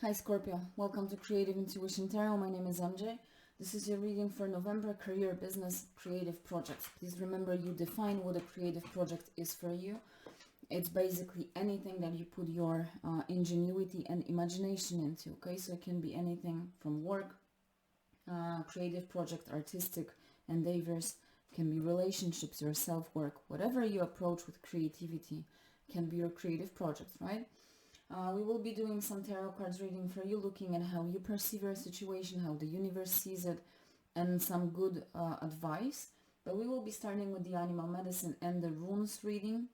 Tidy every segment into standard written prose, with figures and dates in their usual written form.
Hi Scorpio, welcome to Creative Intuition Tarot. My name is MJ. This is your reading for November, career, business, creative projects. Please remember you define what a creative project is for you. It's basically anything that you put your ingenuity and imagination into, okay? So it can be anything from work, creative project, artistic endeavors, can be relationships, your self-work, whatever you approach with creativity can be your creative project, right? We will be doing some tarot cards reading for you, looking at how you perceive your situation, how the universe sees it, and some good advice. But we will be starting with the animal medicine and the runes reading.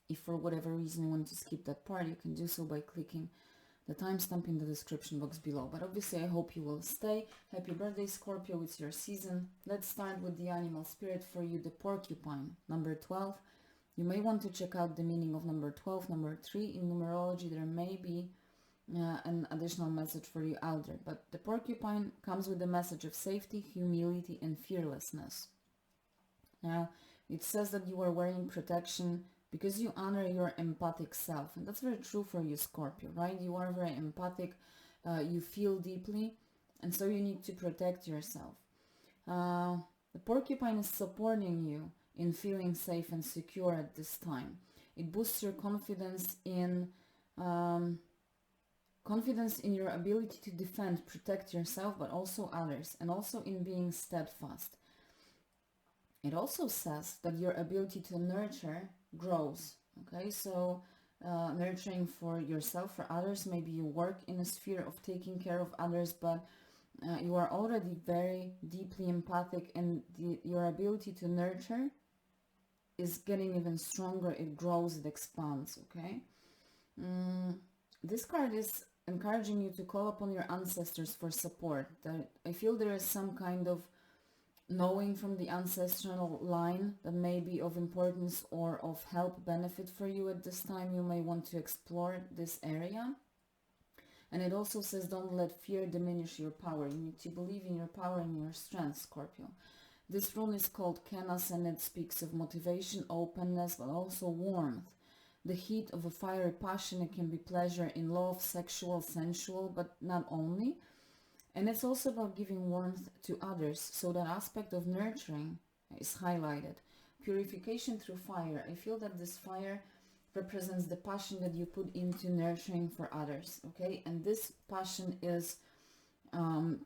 If for whatever reason you want to skip that part, you can do so by clicking the timestamp in the description box below. But obviously I hope you will stay. Happy birthday Scorpio, it's your season. Let's start with the animal spirit for you, the porcupine, number 12. You may want to check out the meaning of number 12, number 3. In numerology, there may be an additional message for you out there. But the porcupine comes with the message of safety, humility, and fearlessness. Now, it says that you are wearing protection because you honor your empathic self. And that's very true for you, Scorpio, right? You are very empathic. You feel deeply. And so you need to protect yourself. The porcupine is supporting you in feeling safe and secure at this time. It boosts your confidence in your ability to defend, protect yourself, but also others, and also in being steadfast. It also says that your ability to nurture grows. Okay, so nurturing for yourself, for others. Maybe you work in a sphere of taking care of others, but you are already very deeply empathic, and your ability to nurture is getting even stronger. It grows, it expands, okay? This card is encouraging you to call upon your ancestors for support. I feel there is some kind of knowing from the ancestral line that may be of importance or of help, benefit for you at this time. You may want to explore this area. And it also says, don't let fear diminish your power. You need to believe in your power and your strength, Scorpio. This rune is called Kenas, and it speaks of motivation, openness, but also warmth. The heat of a fiery passion. It can be pleasure in love, sexual, sensual, but not only. And it's also about giving warmth to others. So that aspect of nurturing is highlighted. Purification through fire. I feel that this fire represents the passion that you put into nurturing for others, okay? And this passion is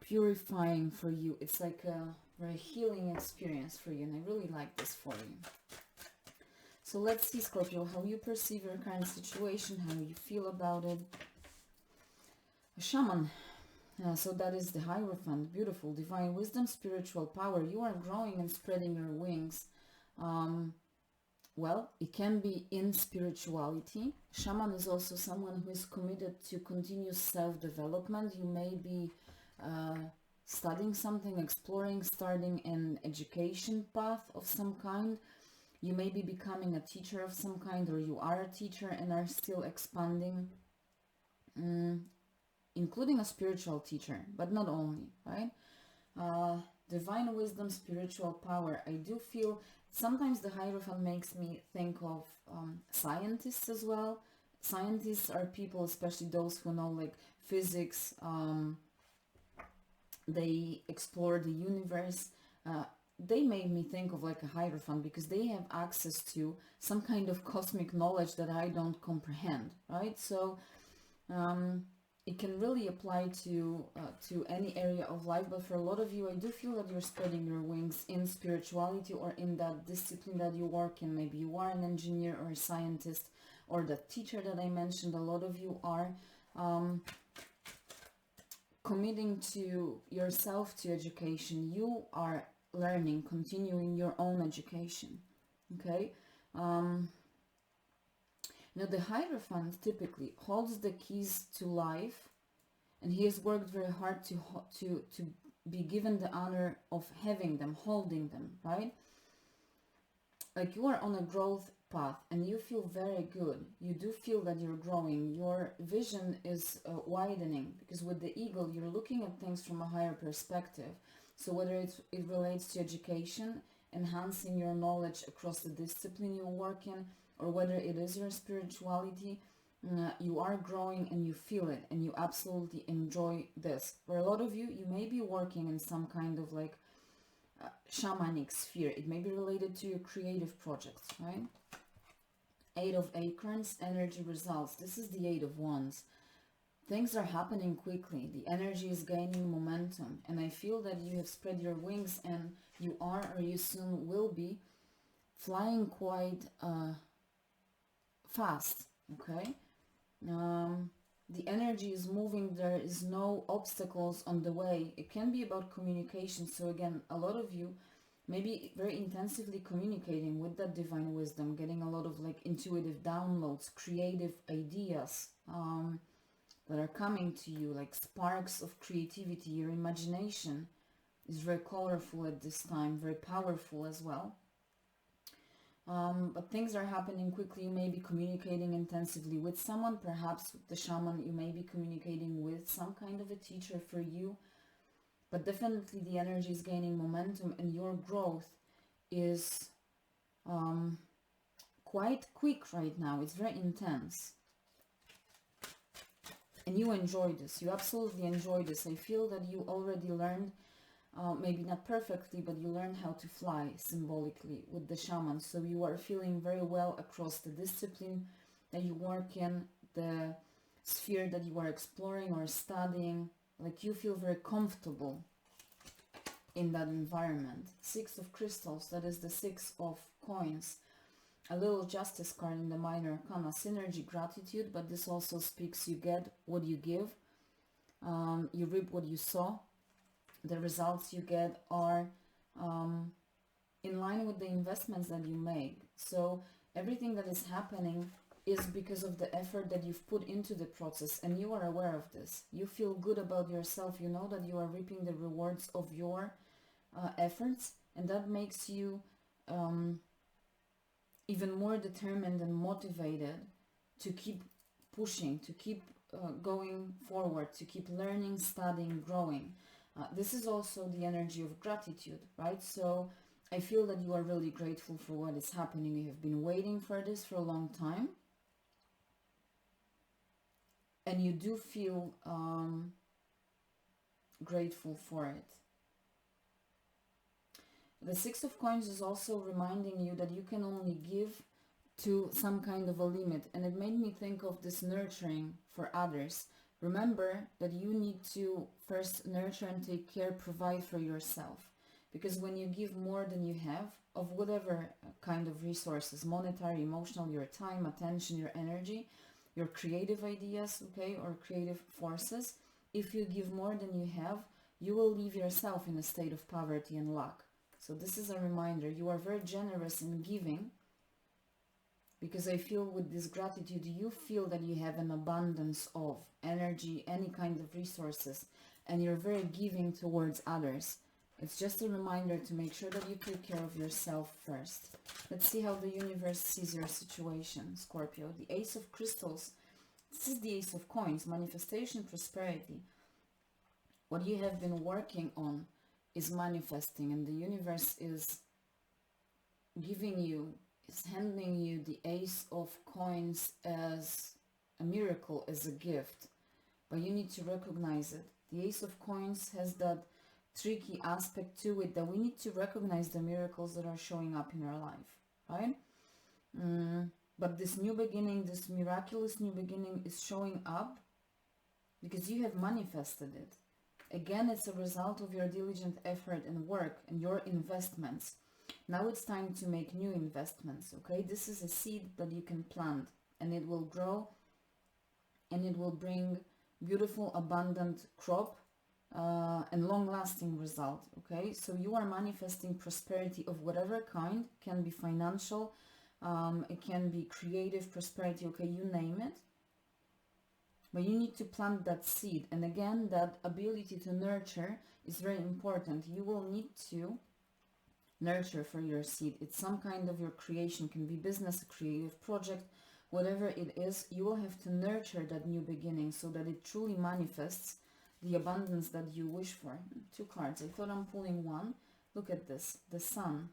purifying for you. It's like a very healing experience for you, and I really like this for you. So let's see, Scorpio, how you perceive your current situation, how you feel about it. A shaman. So that is the Hierophant. Beautiful. Divine wisdom, spiritual power. You are growing and spreading your wings. Well, it can be in spirituality. Shaman is also someone who is committed to continuous self-development. You may be studying something, exploring, starting an education path of some kind. You may be becoming a teacher of some kind, or you are a teacher and are still expanding, including a spiritual teacher, but not only, right? Divine wisdom, spiritual power. I do feel sometimes the Hierophant makes me think of scientists as well. Scientists are people, especially those who know like physics, they explore the universe. They made me think of like a Hierophant because they have access to some kind of cosmic knowledge that I don't comprehend, right? So it can really apply to any area of life, but for a lot of you, I do feel that you're spreading your wings in spirituality or in that discipline that you work in. Maybe you are an engineer or a scientist, or the teacher that I mentioned. A lot of you are committing to yourself, to education. You are learning, continuing your own education, okay? Now, the Hierophant typically holds the keys to life, and he has worked very hard to be given the honor of having them, holding them, right? Like you are on a growth path and you feel very good. You do feel that you're growing. Your vision is widening, because with the eagle, you're looking at things from a higher perspective. So whether it relates to education, enhancing your knowledge across the discipline you work in, or whether it is your spirituality, You are growing and you feel it, and you absolutely enjoy this. For a lot of you, you may be working in some kind of like shamanic sphere. It may be related to your creative projects, right? Eight of Acorns, energy results. This is the Eight of Wands. Things are happening quickly. The energy is gaining momentum, and I feel that you have spread your wings, and you are, or you soon will be, flying quite fast, okay? The energy is moving. There is no obstacles on the way. It can be about communication. So again, a lot of you maybe very intensively communicating with that divine wisdom, getting a lot of like intuitive downloads, creative ideas that are coming to you, like sparks of creativity. Your imagination is very colorful at this time, very powerful as well. But things are happening quickly. You may be communicating intensively with someone, perhaps with the shaman. You may be communicating with some kind of a teacher for you, but definitely the energy is gaining momentum, and your growth is quite quick right now. It's very intense, and you enjoy this. You absolutely enjoy this. I feel that you already learned, maybe not perfectly, but you learned how to fly symbolically with the shaman. So you are feeling very well across the discipline that you work in, the sphere that you are exploring or studying. Like you feel very comfortable in that environment. Six of Crystals, that is the Six of Coins. A little Justice card in the Minor Arcana. Synergy, gratitude, but this also speaks you get what you give. You reap what you sow. The results you get are in line with the investments that you make. So everything that is happening is because of the effort that you've put into the process, and you are aware of this. You feel good about yourself. You know that you are reaping the rewards of your efforts, and that makes you even more determined and motivated to keep pushing, to keep going forward, to keep learning, studying, growing. This is also the energy of gratitude, right? So I feel that you are really grateful for what is happening. You have been waiting for this for a long time, and you do feel grateful for it. The Six of Coins is also reminding you that you can only give to some kind of a limit, and it made me think of this nurturing for others. Remember that you need to first nurture and take care, provide for yourself. Because when you give more than you have, of whatever kind of resources, monetary, emotional, your time, attention, your energy, your creative ideas, okay, or creative forces, if you give more than you have, you will leave yourself in a state of poverty and lack. So this is a reminder. You are very generous in giving, because I feel with this gratitude, you feel that you have an abundance of energy, any kind of resources, and you're very giving towards others. It's just a reminder to make sure that you take care of yourself first. Let's see how the universe sees your situation, Scorpio. The Ace of Crystals. This is the Ace of Coins. Manifestation, prosperity. What you have been working on is manifesting, and the universe is giving you, is handing you the Ace of Coins as a miracle, as a gift, but you need to recognize it. The Ace of Coins has that tricky aspect to it, that we need to recognize the miracles that are showing up in our life, right? But this new beginning, this miraculous new beginning is showing up because you have manifested it. Again, it's a result of your diligent effort and work and your investments. Now it's time to make new investments, okay? This is a seed that you can plant, and it will grow, and it will bring beautiful, abundant crop and long-lasting result, okay? So you are manifesting prosperity of whatever kind. It can be financial, it can be creative prosperity, okay? You name it. But you need to plant that seed. And again, that ability to nurture is very important. You will need to nurture for your seed. It's some kind of your creation, can be business, a creative project, whatever it is. You will have to nurture that new beginning so that it truly manifests the abundance that you wish for. Two cards. I thought I'm pulling one. Look at this, the Sun.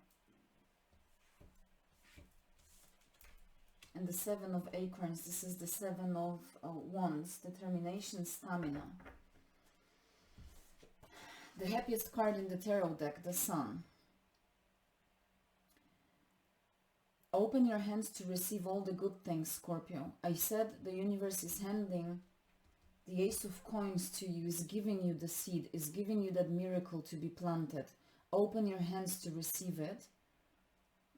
And the Seven of Acorns, this is the Seven of Wands, determination, stamina. The happiest card in the tarot deck, the Sun. Open your hands to receive all the good things, Scorpio. I said the universe is handing the Ace of Coins to you, is giving you the seed, is giving you that miracle to be planted. Open your hands to receive it.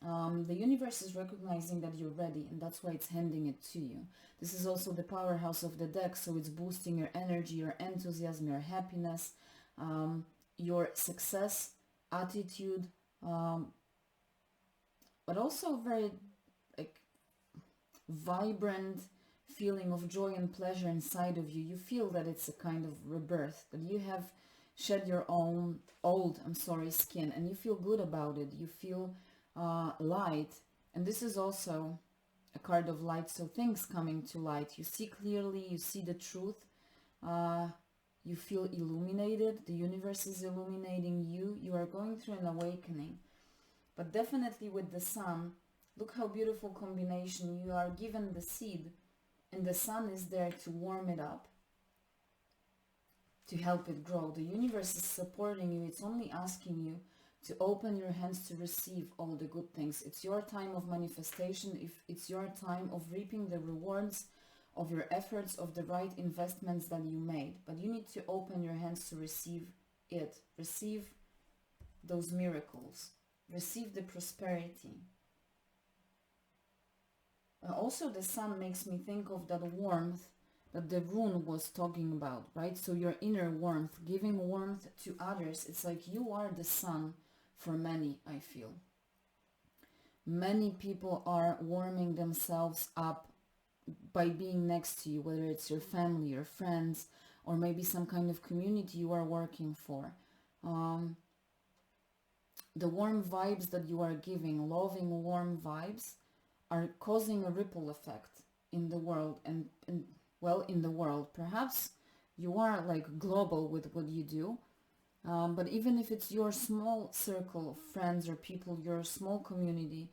The universe is recognizing that you're ready, and that's why it's handing it to you. This is also the powerhouse of the deck, so it's boosting your energy, your enthusiasm, your happiness, your success, attitude, but also very like vibrant feeling of joy and pleasure inside of you. You feel that it's a kind of rebirth, that you have shed your own old skin, and you feel good about it. You feel light, and this is also a card of light, so things coming to light. You see clearly, you see the truth, you feel illuminated, the universe is illuminating you, you are going through an awakening. But definitely with the Sun, look how beautiful combination. You are given the seed, and the Sun is there to warm it up, to help it grow. The universe is supporting you. It's only asking you to open your hands to receive all the good things. It's your time of manifestation. If it's your time of reaping the rewards of your efforts, of the right investments that you made. But you need to open your hands to receive it. Receive those miracles. Receive the prosperity. Also, the Sun makes me think of that warmth that the rune was talking about, right? So your inner warmth, giving warmth to others. It's like you are the sun for many, I feel. Many people are warming themselves up by being next to you, whether it's your family, your friends, or maybe some kind of community you are working for. The warm vibes that you are giving, loving warm vibes, are causing a ripple effect in the world, and well, in the world. Perhaps you are like global with what you do, but even if it's your small circle of friends or people, your small community,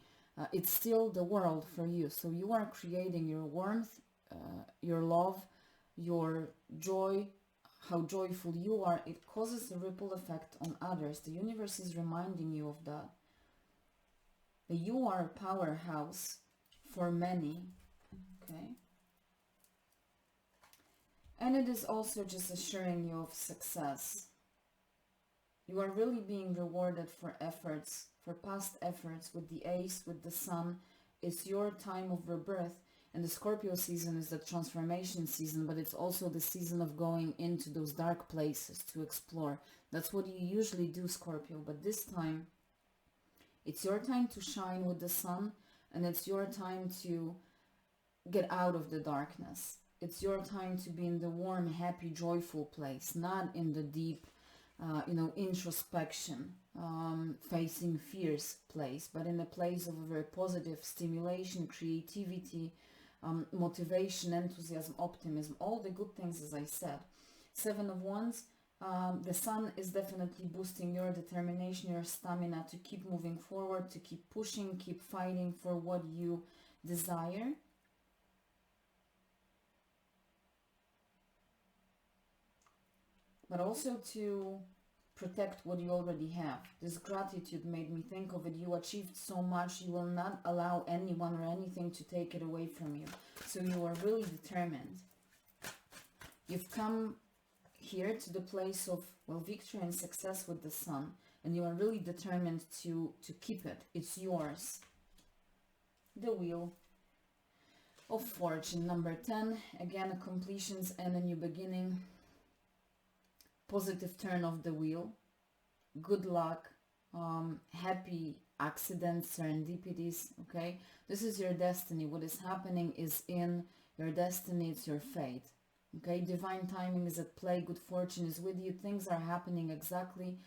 it's still the world for you. So you are creating your warmth, your love, your joy, how joyful you are. It causes a ripple effect on others. The universe is reminding you of that. You are a powerhouse for many, okay? And it is also just assuring you of success. You are really being rewarded for efforts, for past efforts with the Ace, with the Sun. It's your time of rebirth. And the Scorpio season is the transformation season, but it's also the season of going into those dark places to explore. That's what you usually do, Scorpio. But this time, it's your time to shine with the Sun, and it's your time to get out of the darkness. It's your time to be in the warm, happy, joyful place, not in the deep, introspection, facing fears place, but in a place of a very positive stimulation, creativity, motivation, enthusiasm, optimism, all the good things, as I said. Seven of Wands, the Sun is definitely boosting your determination, your stamina to keep moving forward, to keep pushing, keep fighting for what you desire. But also to protect what you already have. This gratitude made me think of it. You achieved so much, you will not allow anyone or anything to take it away from you. So you are really determined. You've come here to the place of, well, victory and success with the Sun, and you are really determined to keep it. It's yours. The Wheel of Fortune, number 10. Again, completions and a new beginning. Positive turn of the wheel, good luck, happy accidents, serendipities, okay? This is your destiny. What is happening is in your destiny, it's your fate, okay? Divine timing is at play, good fortune is with you. Things are happening exactly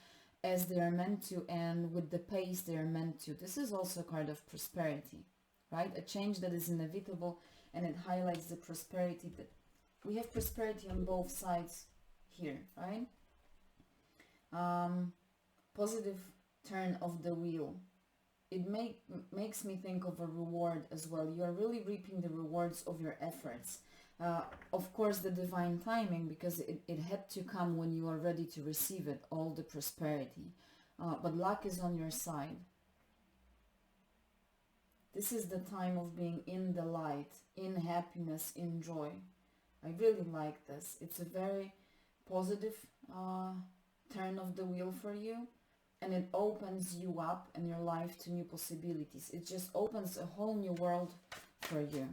as they are meant to, and with the pace they are meant to. This is also a card of prosperity, right? A change that is inevitable, and it highlights the prosperity that we have. Prosperity on both sides here, right? Positive turn of the wheel. makes me think of a reward as well. You are really reaping the rewards of your efforts. Of course, the divine timing, because it had to come when you are ready to receive it, all the prosperity. But luck is on your side. This is the time of being in the light, in happiness, in joy. I really like this. It's a very positive turn of the wheel for you, and it opens you up and your life to new possibilities. It just opens a whole new world for you.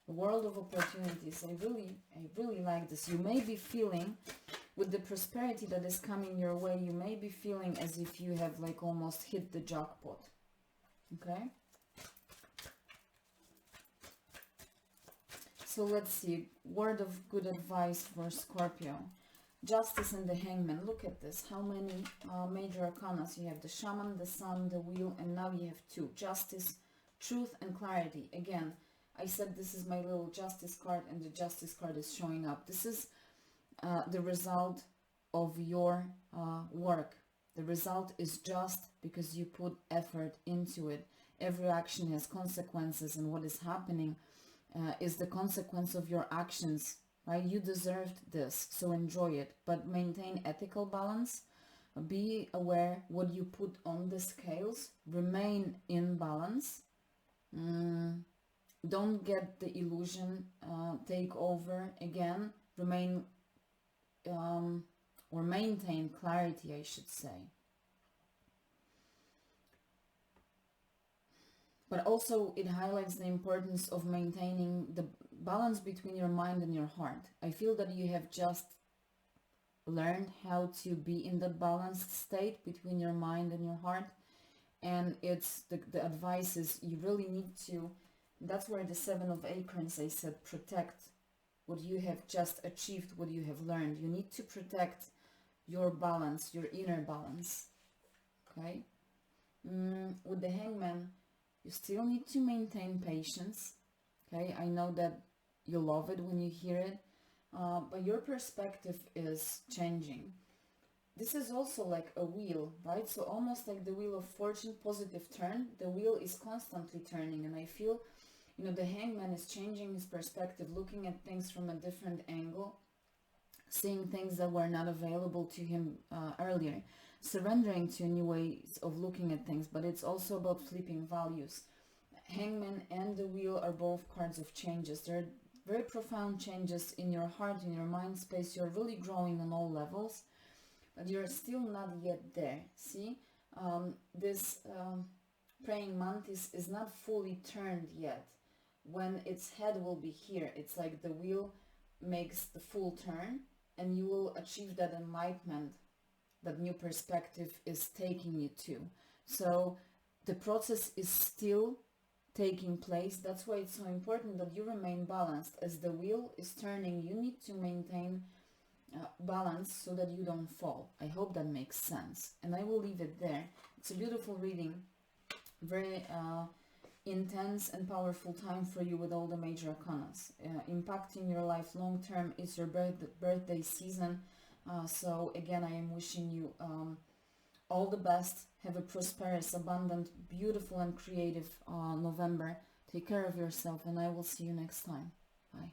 The world of opportunities. I really like this. You may be feeling, with the prosperity that is coming your way, you may be feeling as if you have like almost hit the jackpot. Okay? So let's see, word of good advice for Scorpio. Justice and the Hangman. Look at this. How many major arcanas you have? The Shaman, the Sun, the Wheel, and now you have two. Justice, truth, and clarity. Again, I said this is my little Justice card, and the Justice card is showing up. This is the result of your work. The result is just because you put effort into it. Every action has consequences, and what is happening is the consequence of your actions, right? You deserved this, so enjoy it, but maintain ethical balance. Be aware what you put on the scales. Remain in balance. Don't get the illusion take over again. Remain or maintain clarity, I should say. But also it highlights the importance of maintaining the balance between your mind and your heart. I feel that you have just learned how to be in that balanced state between your mind and your heart. And it's the advice is you really need to, that's where the Seven of Acorns, I said, protect what you have just achieved, what you have learned. You need to protect your balance, your inner balance. Okay? With the Hangman, you still need to maintain patience. Okay, I know that you love it when you hear it, but your perspective is changing. This is also like a wheel, right? So almost like the wheel of fortune, positive turn. The wheel is constantly turning, and I feel, you know, the Hangman is changing his perspective, looking at things from a different angle, seeing things that were not available to him earlier, surrendering to new ways of looking at things. But it's also about flipping values. Hangman and the Wheel are both cards of changes. They're very profound changes in your heart, in your mind space. You're really growing on all levels, but you're still not yet there. See, this praying mantis is not fully turned yet. When its head will be here, it's like the wheel makes the full turn, and you will achieve that enlightenment that new perspective is taking you to. So the process is still taking place. That's why it's so important that you remain balanced. As the wheel is turning, you need to maintain balance so that you don't fall. I hope that makes sense, and I will leave it there. It's a beautiful reading, very intense and powerful time for you with all the major arcanas. Impacting your life long term is your birthday season. So again, I am wishing you all the best. Have a prosperous, abundant, beautiful and creative November. Take care of yourself, and I will see you next time. Bye.